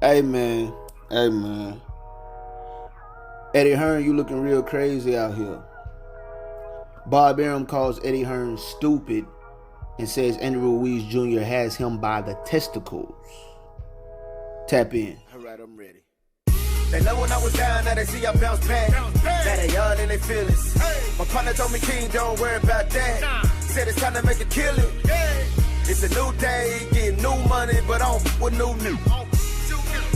Hey man, hey man. Eddie Hearn, you looking real crazy out here. Bob Arum calls Eddie Hearn stupid and says Andy Ruiz Jr. has him by the testicles. Tap in. Alright, I'm ready. They love when I was down, now they see I bounce back. Now they all in their feelings. My partner told me, King, don't worry about that. Said it's time to make a killing. It's a new day, getting new money, but I don't with new.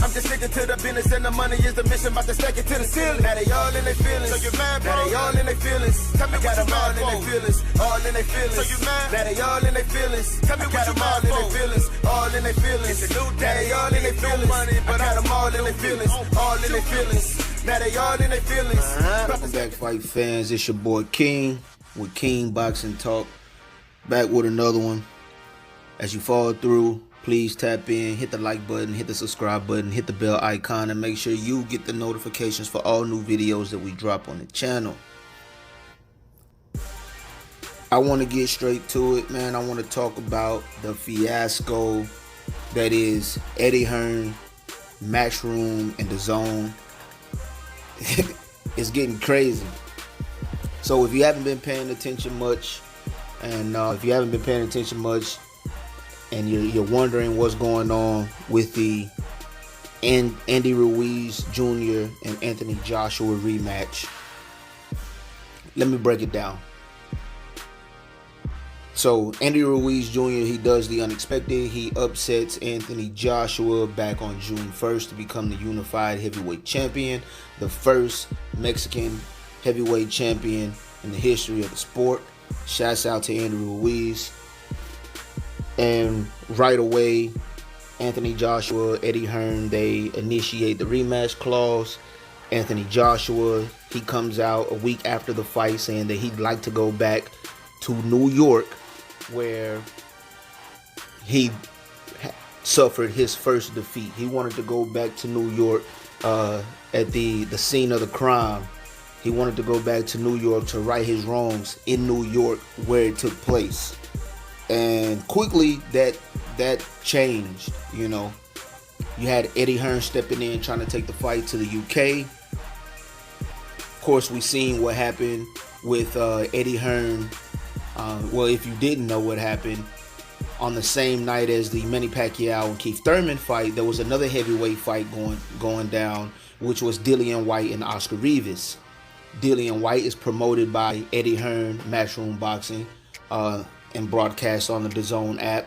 I'm just sticking to the business and the money is the mission, about to stack it to the ceiling. Now they all in their feelings. So you mad, bro? Now they all in their feelings. Tell me I got them all in their feelings. All in their feelings. So you mad? Now they all in their feelings. Tell me what you mad for? All in their feelings. All in their feelings. It's a new day. They all in their feelings. Money, but I got them all in their feelings. All in their feelings. Now they all in their feelings. Welcome back, fight fans. It's your boy King with King Boxing Talk. Back with another one. As you fall through, please tap in, hit the like button, hit the subscribe button, hit the bell icon, and make sure you get the notifications for all new videos that we drop on the channel. I want to get straight to it, man. I want to talk about the fiasco that is Eddie Hearn, Matchroom, and the Zone. It's getting crazy. So if you haven't been paying attention much, and and you're wondering what's going on with the Andy Ruiz Jr. and Anthony Joshua rematch, let me break it down. So Andy Ruiz Jr., he does the unexpected. He upsets Anthony Joshua back on June 1st to become the unified heavyweight champion, the first Mexican heavyweight champion in the history of the sport. Shouts out to Andy Ruiz. And right away, Anthony Joshua, Eddie Hearn, they initiate the rematch clause. Anthony Joshua, he comes out a week after the fight saying that he'd like to go back to New York, where he suffered his first defeat. He wanted to go back to New York at the scene of the crime. He wanted to go back to New York to right his wrongs in New York where it took place. And quickly that changed. You know, you had Eddie Hearn stepping in trying to take the fight to the UK. Of course, we seen what happened with Eddie Hearn. Well, if you didn't know what happened, on the same night as the Manny Pacquiao and Keith Thurman fight, there was another heavyweight fight going down, which was Dillian Whyte and Oscar Rivas. Dillian Whyte is promoted by Eddie Hearn, Matchroom Boxing, and broadcast on the DAZN app.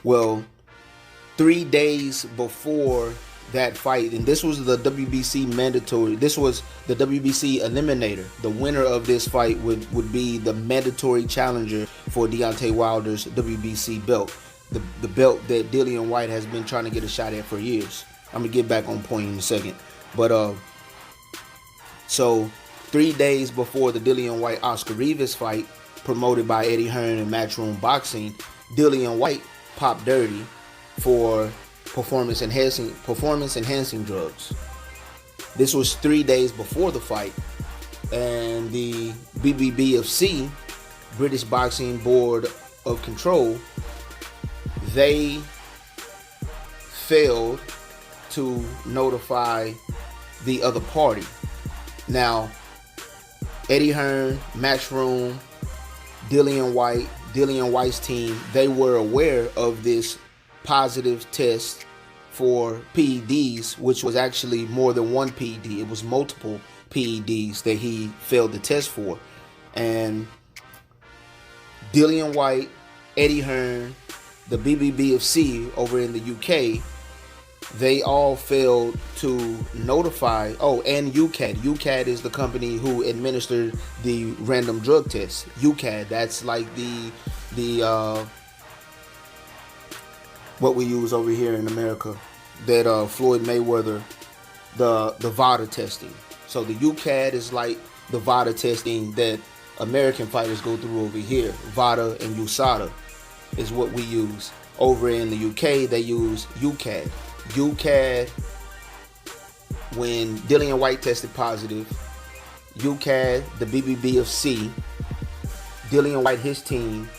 Well, 3 days before that fight, and this was the WBC mandatory, this was the WBC eliminator. The winner of this fight would be the mandatory challenger for Deontay Wilder's WBC belt, the belt that Dillian Whyte has been trying to get a shot at for years. I'm gonna get back on point in a second, but so 3 days before the Dillian Whyte Oscar Rivas fight, promoted by Eddie Hearn and Matchroom Boxing, Dillian Whyte popped dirty for performance enhancing drugs. This was 3 days before the fight, and the BBBFC, British Boxing Board of Control, they failed to notify the other party. Now, Eddie Hearn, Matchroom, Dillian Whyte's team, they were aware of this positive test for PEDs, which was actually more than one PED. It was multiple PEDs that he failed the test for. And Dillian Whyte, Eddie Hearn, the BBBFC over in the UK, they all failed to notify. Oh, and UCAD. UCAD is the company who administered the random drug test. UCAD, that's like the what we use over here in America, that Floyd Mayweather, the VADA testing. So the UCAD is like the VADA testing that American fighters go through over here. VADA and USADA is what we use. Over in the UK, they use UCAD. UCAD, when Dillian Whyte tested positive, UCAD, the BBBFC, Dillian Whyte, his team,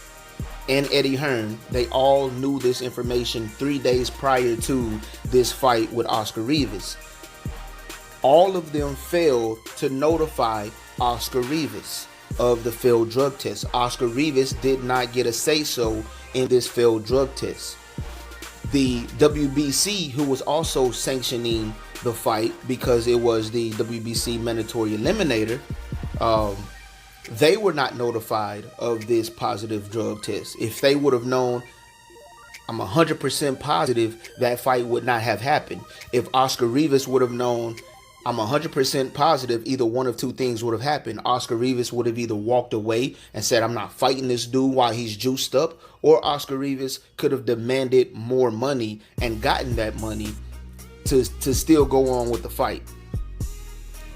and Eddie Hearn, they all knew this information 3 days prior to this fight with Oscar Rivas. All of them failed to notify Oscar Rivas of the failed drug test. Oscar Rivas did not get a say-so in this failed drug test. The WBC, who was also sanctioning the fight because it was the WBC mandatory eliminator, they were not notified of this positive drug test. If they would have known, I'm 100% positive that fight would not have happened. If Oscar Rivas would have known, I'm 100% positive either one of two things would have happened. Oscar Rivas would have either walked away and said, I'm not fighting this dude while he's juiced up, or Oscar Rivas could have demanded more money and gotten that money to still go on with the fight.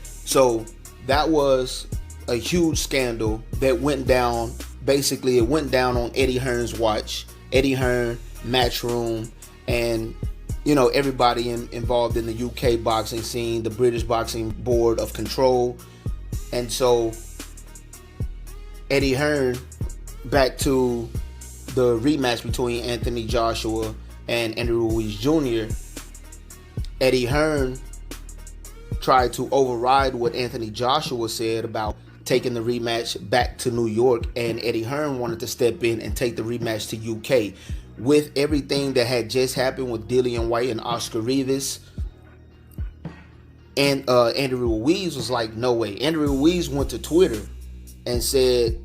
So that was a huge scandal that went down. Basically, it went down on Eddie Hearn's watch. Eddie Hearn, Matchroom, and everybody involved in the UK boxing scene, the British Boxing Board of Control. And so Eddie Hearn, back to the rematch between Anthony Joshua and Andy Ruiz Jr., Eddie Hearn tried to override what Anthony Joshua said about taking the rematch back to New York, and Eddie Hearn wanted to step in and take the rematch to UK. With everything that had just happened with Dillian White and Oscar Rivas, and Andy Ruiz was like, no way. Andy Ruiz went to Twitter and said,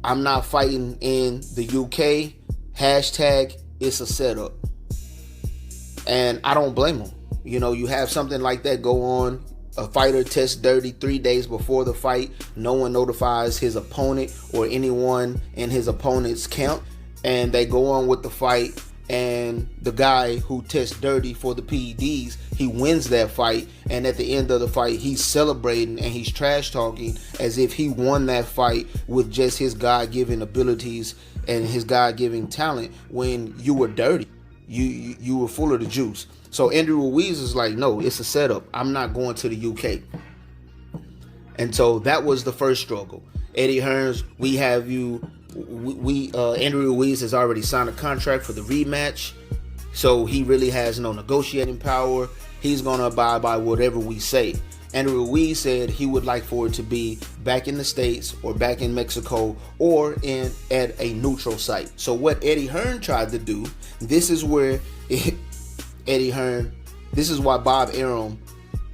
I'm not fighting in the UK. Hashtag, it's a setup. And I don't blame him. You have something like that go on. A fighter tests dirty 3 days before the fight. No one notifies his opponent or anyone in his opponent's camp. And they go on with the fight. And the guy who tests dirty for the PEDs, he wins that fight. And at the end of the fight, he's celebrating and he's trash talking as if he won that fight with just his God-given abilities and his God-given talent, when you were dirty. You were full of the juice. So Andy Ruiz is like, no, it's a setup. I'm not going to the UK. And so that was the first struggle. Eddie Hearns, we have you. Andy Ruiz has already signed a contract for the rematch, so he really has no negotiating power. He's going to abide by whatever we say. Andy Ruiz said he would like for it to be back in the States or back in Mexico or at a neutral site. So what Eddie Hearn tried to do, this is where Eddie Hearn, this is why Bob Arum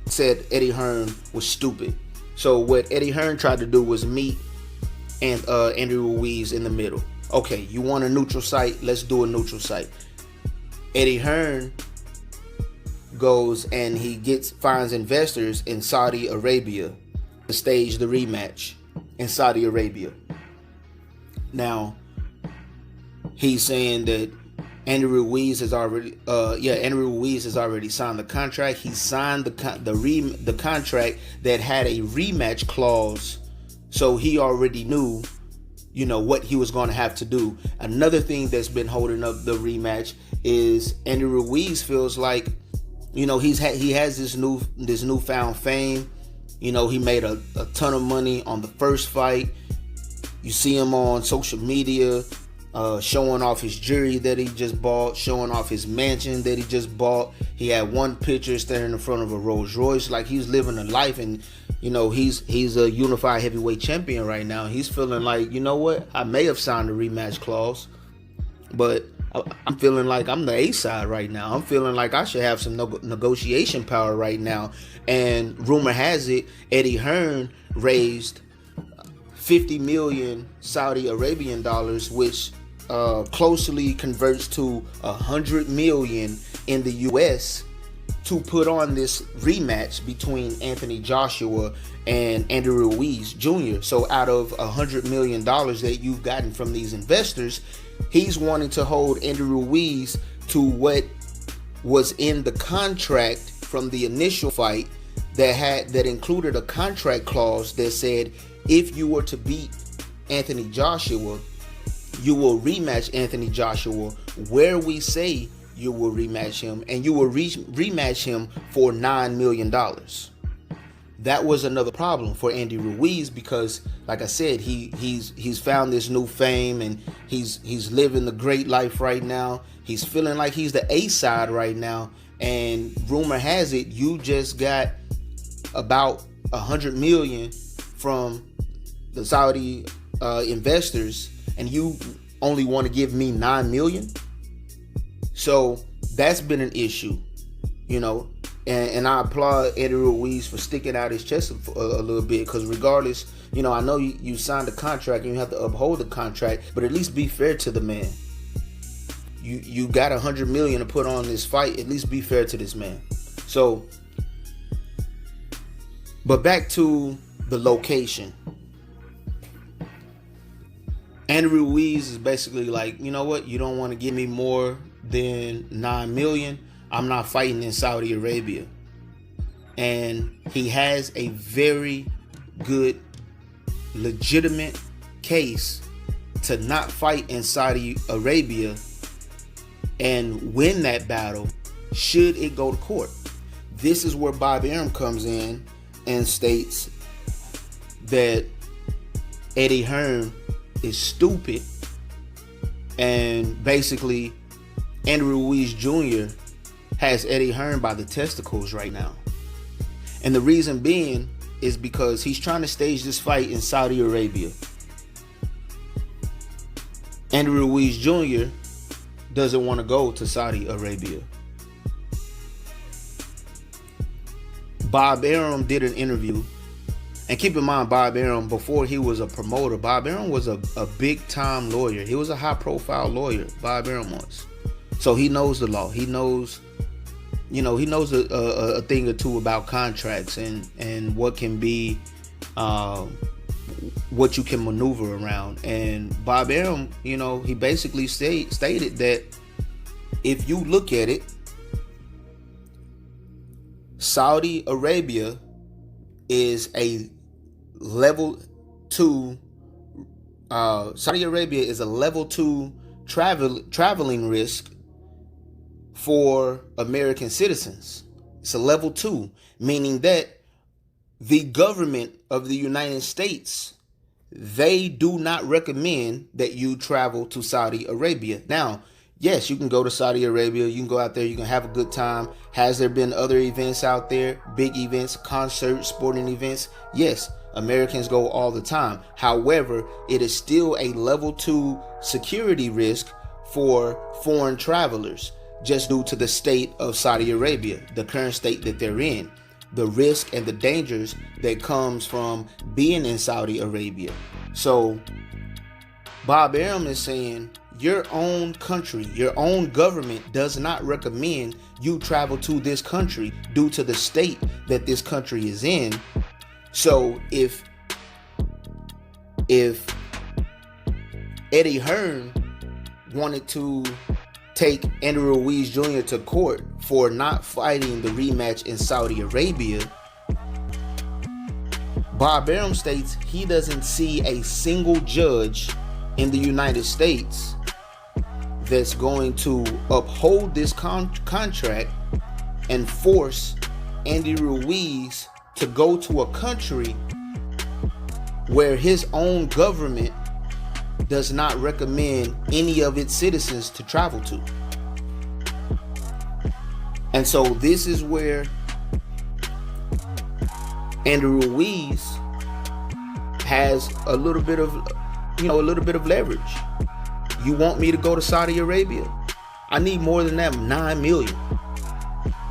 said Eddie Hearn was stupid. So what Eddie Hearn tried to do was meet and Andy Ruiz in the middle. Okay, you want a neutral site? Let's do a neutral site. Eddie Hearn goes and he finds investors in Saudi Arabia to stage the rematch in Saudi Arabia. Now, he's saying that Andy Ruiz has already signed the contract. He signed the contract that had a rematch clause, so he already knew, what he was going to have to do. Another thing that's been holding up the rematch is Andy Ruiz feels like, he has this newfound fame. He made a ton of money on the first fight. You see him on social media showing off his jewelry that he just bought, showing off his mansion that he just bought. He had one picture standing in front of a Rolls Royce, like he's living a life, and he's a unified heavyweight champion right now. He's feeling like, what? I may have signed a rematch clause, but I'm feeling like I'm the A side right now. I'm feeling like I should have some negotiation power right now. And rumor has it, Eddie Hearn raised 50 million Saudi Arabian dollars, which closely converts to 100 million in the US, to put on this rematch between Anthony Joshua and Andy Ruiz Jr. So out of $100 million that you've gotten from these investors, he's wanting to hold Andy Ruiz to what was in the contract from the initial fight that included a contract clause that said, if you were to beat Anthony Joshua, you will rematch Anthony Joshua where we say you will rematch him, and you will rematch him for $9 million. that was another problem for Andy Ruiz because, like I said, he's found this new fame and he's living the great life right now. He's feeling like he's the A-side right now, and rumor has it you just got about $100 million from the Saudi investors, and you only want to give me $9 million. So that's been an issue, you know. And I applaud Eddie Ruiz for sticking out his chest a little bit, because regardless, you know, I know you signed a contract and you have to uphold the contract, but at least be fair to the man. You got $100 million to put on this fight. At least be fair to this man. So, but back to the location. Andy Ruiz is basically like, you know what? You don't want to give me more than $9 million. I'm not fighting in Saudi Arabia. And he has a very good, legitimate case to not fight in Saudi Arabia and win that battle should it go to court. This is where Bob Arum comes in and states that Eddie Hearn is stupid, and basically Andy Ruiz Jr. has Eddie Hearn by the testicles right now. And the reason being is because he's trying to stage this fight in Saudi Arabia. Andy Ruiz Jr. doesn't want to go to Saudi Arabia. Bob Arum did an interview. And keep in mind, Bob Arum, before he was a promoter, Bob Arum was a big-time lawyer. He was a high-profile lawyer, Bob Arum was. So he knows the law. He knows, you know, he knows a thing or two about contracts and what can be, what you can maneuver around. And Bob Arum, you know, he basically stated that if you look at it, Saudi Arabia is a level 2. Saudi Arabia is a level 2 traveling risk for American citizens. It's a level 2, meaning that the government of the United States, they do not recommend that you travel to Saudi Arabia. Now, yes, you can go to Saudi Arabia. You can go out there. You can have a good time. Has there been other events out there? Big events, concerts, sporting events? Yes, Americans go all the time. However, it is still a level 2 security risk for foreign travelers, just due to the state of Saudi Arabia, the current state that they're in, the risk and the dangers that comes from being in Saudi Arabia. So Bob Arum is saying your own country, your own government does not recommend you travel to this country due to the state that this country is in. So if Eddie Hearn wanted to take Andy Ruiz Jr. to court for not fighting the rematch in Saudi Arabia, Bob Arum states he doesn't see a single judge in the United States that's going to uphold this contract and force Andy Ruiz to go to a country where his own government does not recommend any of its citizens to travel to. And so this is where Andy Ruiz has a little bit of leverage. You want me to go to Saudi Arabia? I need more than that, $9 million.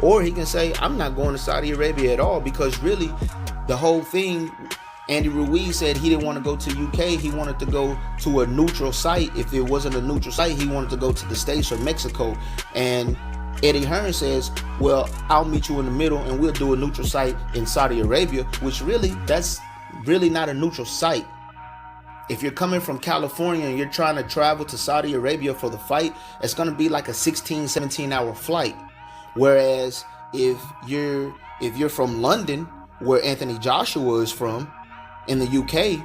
Or he can say, I'm not going to Saudi Arabia at all, because really the whole thing, Andy Ruiz said he didn't want to go to UK. He wanted to go to a neutral site. If it wasn't a neutral site, he wanted to go to the States or Mexico. And Eddie Hearn says, well, I'll meet you in the middle and we'll do a neutral site in Saudi Arabia, which really, that's really not a neutral site. If you're coming from California and you're trying to travel to Saudi Arabia for the fight, it's going to be like a 16, 17-hour flight. Whereas if you're from London, where Anthony Joshua is from, in the UK,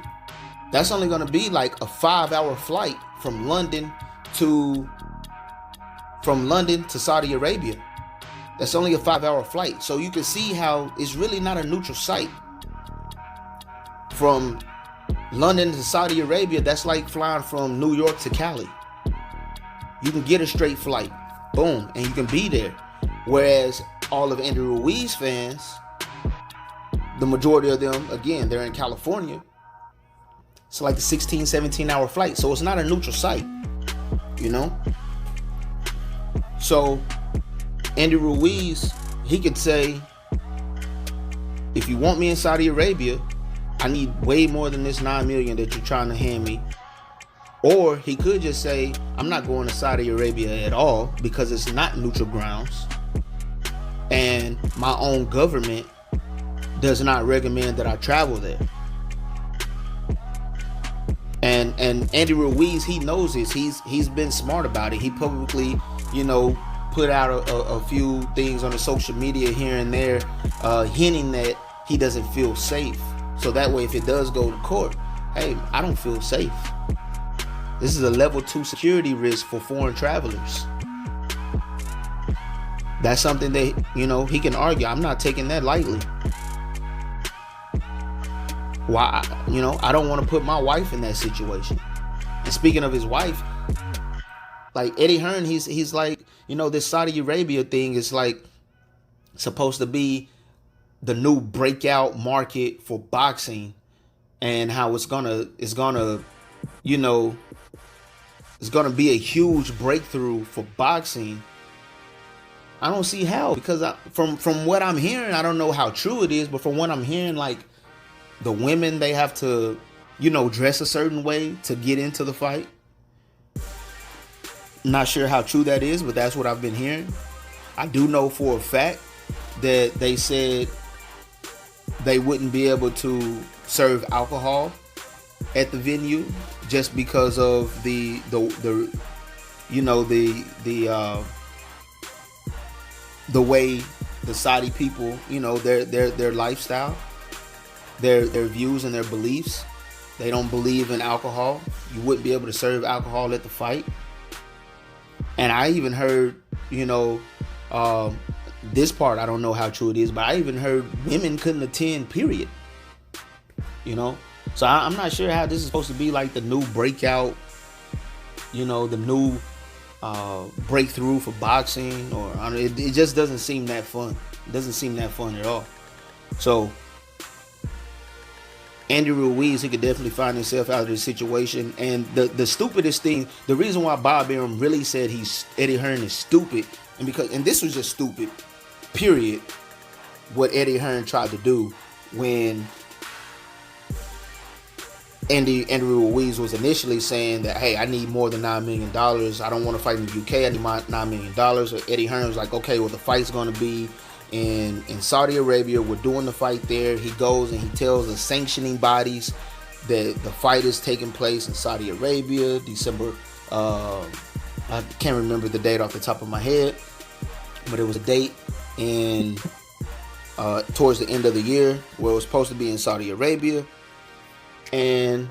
that's only going to be like a 5-hour flight from London to Saudi Arabia. That's only a 5-hour flight. So you can see how it's really not a neutral site. From London to Saudi Arabia, that's like flying from New York to Cali. You can get a straight flight, boom, and you can be there. Whereas all of Andy Ruiz fans, the majority of them, again, they're in California. It's like a 16, 17-hour flight. So it's not a neutral site, you know? So Andy Ruiz, he could say, if you want me in Saudi Arabia, I need way more than this $9 million that you're trying to hand me. Or he could just say, I'm not going to Saudi Arabia at all because it's not neutral grounds. And my own government does not recommend that I travel there. And Andy Ruiz, he knows this. He's been smart about it. He publicly, put out a few things on the social media here and there, hinting that he doesn't feel safe. So that way, if it does go to court, hey, I don't feel safe. This is a level 2 security risk for foreign travelers. That's something that, he can argue. I'm not taking that lightly. Why? I don't want to put my wife in that situation. And speaking of his wife, like Eddie Hearn, he's like, this Saudi Arabia thing is like supposed to be the new breakout market for boxing, and how it's gonna be a huge breakthrough for boxing. I don't see how, because from what I'm hearing, I don't know how true it is, but from what I'm hearing, like the women, they have to, dress a certain way to get into the fight. Not sure how true that is, but that's what I've been hearing. I do know for a fact that they said they wouldn't be able to serve alcohol at the venue just because of the way the Saudi people, their lifestyle, their views and their beliefs. They don't believe in alcohol. You wouldn't be able to serve alcohol at the fight. And I even heard, this part, I don't know how true it is, but I even heard women couldn't attend, period. So I'm not sure how this is supposed to be like the new breakout, the new breakthrough for boxing, or it just doesn't seem that fun. It doesn't seem that fun at all. So Andy Ruiz, he could definitely find himself out of this situation. And the stupidest thing, the reason why Bob Arum really said Eddie Hearn is stupid, and this was just stupid, period, what Eddie Hearn tried to do when Andy Ruiz was initially saying that, hey, I need more than $9 million. I don't want to fight in the UK. I need my $9 million. So Eddie Hearn was like, okay, well, the fight's going to be in Saudi Arabia. We're doing the fight there. He goes and he tells the sanctioning bodies that the fight is taking place in Saudi Arabia, December. I can't remember the date off the top of my head, but it was a date in towards the end of the year where it was supposed to be in Saudi Arabia. And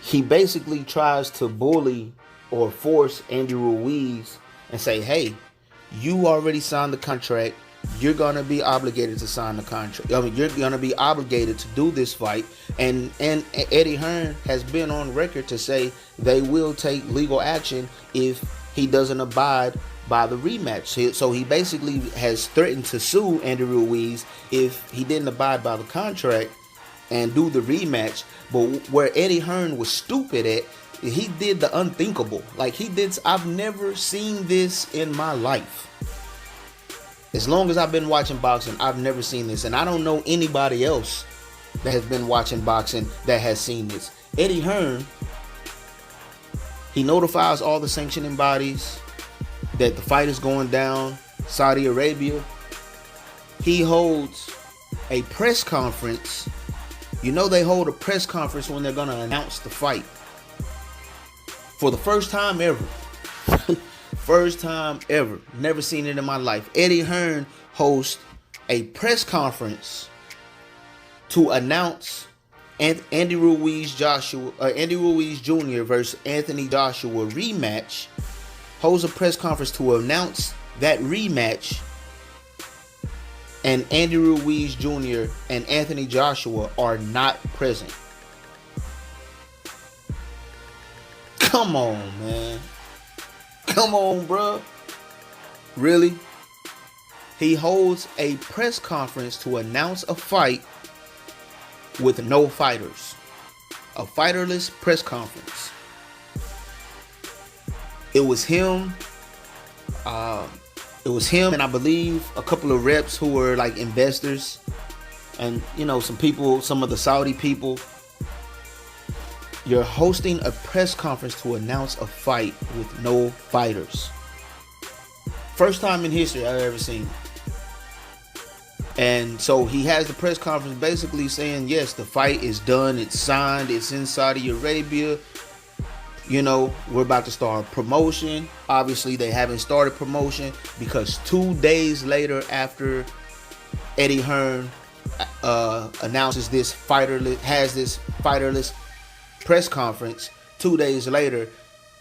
he basically tries to bully or force Andy Ruiz and say, hey, you already signed the contract. You're going to be obligated to sign the contract. You're going to be obligated to do this fight. And Eddie Hearn has been on record to say they will take legal action if he doesn't abide by the rematch. So he basically has threatened to sue Andy Ruiz if he didn't abide by the contract and do the rematch. But where Eddie Hearn was stupid at, he did the unthinkable. I've never seen this in my life. As long as I've been watching boxing, I've never seen this. And I don't know anybody else that has been watching boxing that has seen this. Eddie Hearn, he notifies all the sanctioning bodies that the fight is going down, Saudi Arabia. He holds a press conference. They hold a press conference when they're going to announce the fight. For the first time ever. First time ever. Never seen it in my life. Eddie Hearn hosts a press conference to announce Andy Ruiz Jr. versus Anthony Joshua rematch. Holds a press conference to announce that rematch and Andy Ruiz Jr. and Anthony Joshua are not present. Come on, man. Come on, bro. Really? He holds a press conference to announce a fight with no fighters. A fighterless press conference. It was him. And I believe a couple of reps who were like investors, and some people, some of the Saudi people. You're hosting a press conference to announce a fight with no fighters. First time in history I've ever seen it. And so he has the press conference basically saying, yes, the fight is done, it's signed, it's in Saudi Arabia. We're about to start promotion. Obviously, they haven't started promotion because 2 days later, after Eddie Hearn announces this fighterless press conference, 2 days later,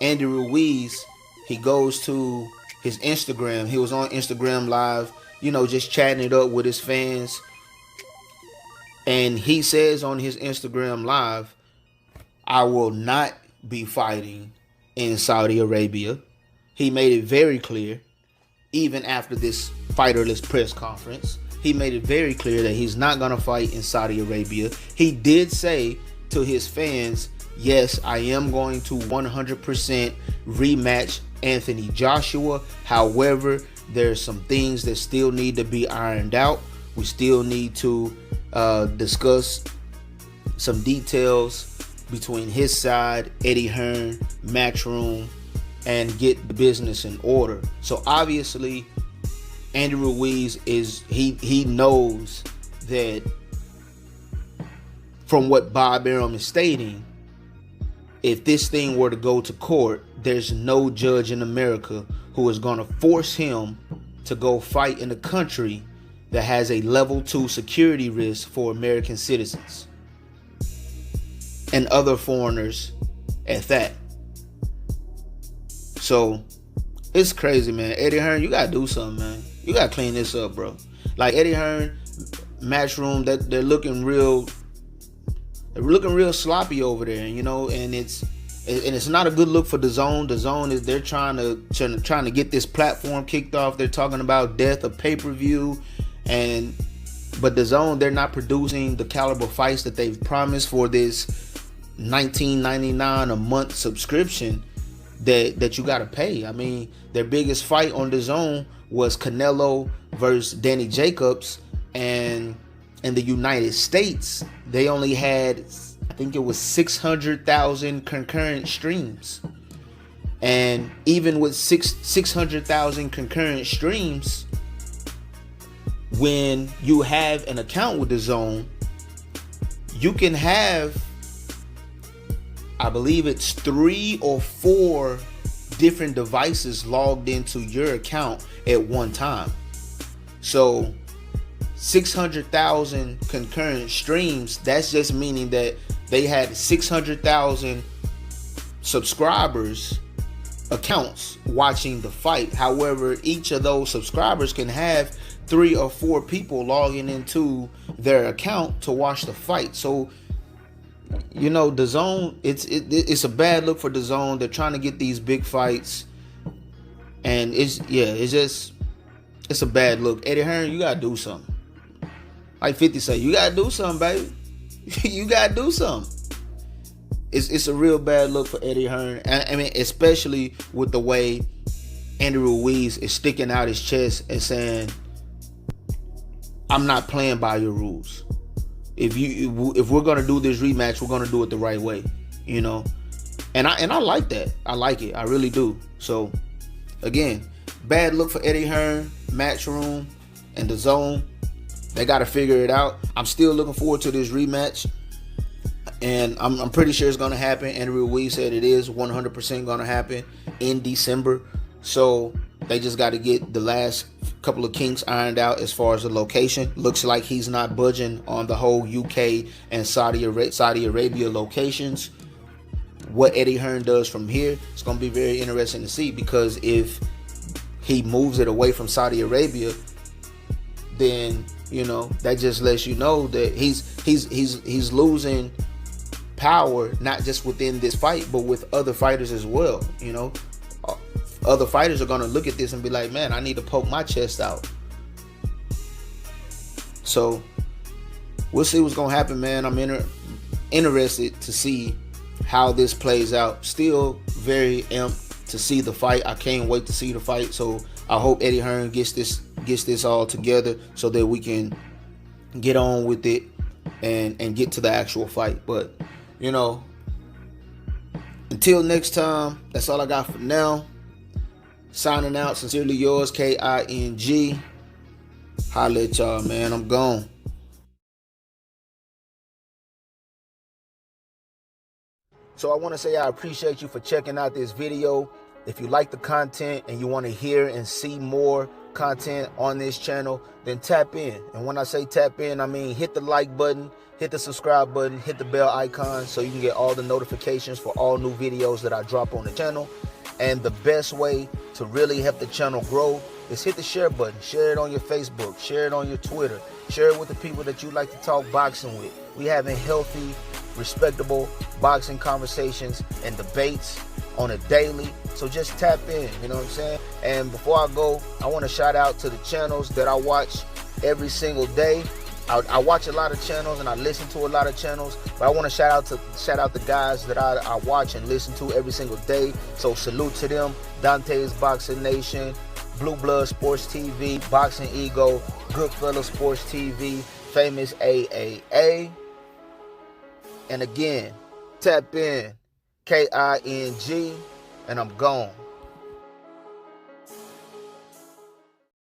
Andy Ruiz, he goes to his Instagram. He was on Instagram Live, just chatting it up with his fans. And he says on his Instagram Live, I will not be fighting in Saudi Arabia. He made it very clear, even after this fighterless press conference, he made it very clear that he's not going to fight in Saudi Arabia. He did say to his fans, yes, I am going to 100% rematch Anthony Joshua. However, there's some things that still need to be ironed out. We still need to discuss some details between his side, Eddie Hearn, Matchroom, and get the business in order. So obviously, Andy Ruiz he knows that from what Bob Arum is stating, if this thing were to go to court, there's no judge in America who is going to force him to go fight in a country that has a level 2 security risk for American citizens and other foreigners at that. So it's crazy, man. Eddie Hearn, you gotta do something, man. You gotta clean this up, bro. Like Eddie Hearn, Matchroom, that they're looking real sloppy over there, and it's not a good look for DAZN. DAZN is they're trying to get this platform kicked off. They're talking about death of pay-per-view, but DAZN, they're not producing the caliber fights that they've promised for this $19.99 a month subscription that you gotta pay. I mean, their biggest fight on DAZN was Canelo versus Danny Jacobs, and in the United States, they only had, I think it was 600,000 concurrent streams. And even with 600,000 concurrent streams, when you have an account with DAZN, you can have, I believe it's 3 or 4 different devices logged into your account at one time. So 600,000 concurrent streams, that's just meaning that they had 600,000 subscribers accounts watching the fight. However, each of those subscribers can have 3 or 4 people logging into their account to watch the fight. So DAZN, it's a bad look for DAZN. They're trying to get these big fights, and it's a bad look. Eddie Hearn, you gotta do something. Like 50 say, you gotta do something, baby. You gotta do something. It's a real bad look for Eddie Hearn. I mean, especially with the way Andy Ruiz is sticking out his chest and saying, I'm not playing by your rules. If we're gonna do this rematch, we're gonna do it the right way, And I like that. I like it. I really do. So again, bad look for Eddie Hearn, Matchroom, and DAZN. They got to figure it out. I'm still looking forward to this rematch, and I'm pretty sure it's gonna happen. Andy Ruiz said it is 100% gonna happen in December. So they just got to get the last couple of kinks ironed out as far as the location. Looks like he's not budging on the whole UK and Saudi Arabia locations. What Eddie Hearn does from here, it's going to be very interesting to see, because if he moves it away from Saudi Arabia, then that just lets you know that he's losing power, not just within this fight, but with other fighters as well. Other fighters are gonna look at this and be like, man, I need to poke my chest out. So we'll see what's gonna happen, man. I'm interested to see how this plays out. Still very amped to see the fight. I can't wait to see the fight. So I hope Eddie Hearn gets this all together so that we can get on with it and get to the actual fight. But until next time, that's all I got for now. Signing out. Sincerely yours, King. Holla at y'all, man. I'm gone. So I want to say I appreciate you for checking out this video. If you like the content and you want to hear and see more content on this channel, then tap in. And when I say tap in, I mean hit the like button, hit the subscribe button, hit the bell icon so you can get all the notifications for all new videos that I drop on the channel. And the best way to really help the channel grow is hit the share button. Share it on your Facebook, share it on your Twitter, share it with the people that you like to talk boxing with. We having healthy, respectable boxing conversations and debates on a daily. So just tap in, you know what I'm saying? And before I go, I want to shout out to the channels that I watch every single day. I watch a lot of channels and I listen to a lot of channels, but I want to shout out the guys that I watch and listen to every single day. So salute to them: Dante's Boxing Nation, Blue Blood Sports TV, Boxing Ego, Goodfellas Sports TV, Famous AAA. And again, tap in, KING, and I'm gone.